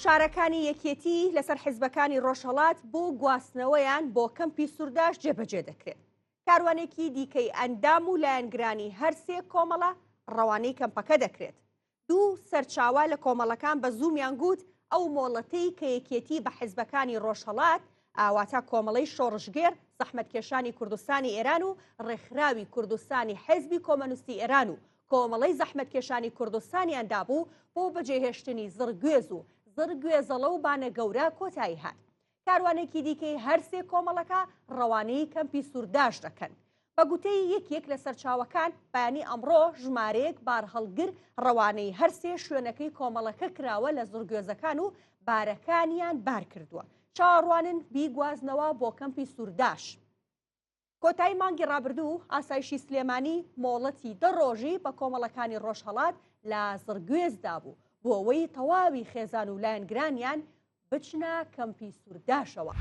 شارەکانی یەکێتی لەسەر حیزبەکانی ڕۆژهەڵات بۆ گواستنەوەیان بۆ کەمپی سوورداش جێبەجێ دەکرێت. کاروانێکی دیکەی ئەندام و لایەنگرانی هەرسێ کۆمەڵە ڕەوانەی کەمپەکە دەکرێت. دوو سەرچاوە لە کۆمەڵەکان بە زوومیان گوت ئەو مۆڵەتەی کە یەکێتی بە حیزبەکانی ڕۆژهەڵات ئاواتە کۆمەڵەی شۆڕژگێر زەحمەتکێشانی کوردستانی ئێران و ڕێکخراوی کوردستانی حیزبی کۆمەنوستی ئێران و کۆمەڵەی زەحمەتکێشانی کوردستانیاندا بوو بۆ بەجێهێشتنی زڕگوێز و زڕگوێزەڵە و بانە گەورە کۆتایی هات. کاروانێکی دیکەی هەرسێ کۆمەڵەکە ڕەوانەی کەمپی سوورداش دەکەن. بە گوتەی یەکێک لە سەرچاوەکان بەیانی ئەمڕۆ ژمارەیەک بارهەڵگر ڕەوانەی هەرسێ شوێنەکەی کۆمەڵەکە کراوە لە زڕگوێزەکان و بارەکانیان بار کردووە. چاوەڕوانن بیگوازنەوە بۆ کەمپی سوورداش. کۆتایی مانگی ڕابردوو ئاسایشی سلێمانی مۆڵەتی دەڕۆژی بە کۆمەڵەکانی ڕۆژهەڵات لە زڕگوێزدا بوو بۆ ئەوەی تەواوی خێزان و لایەنگرانیان بچنە کەمپی سوورداشەوە.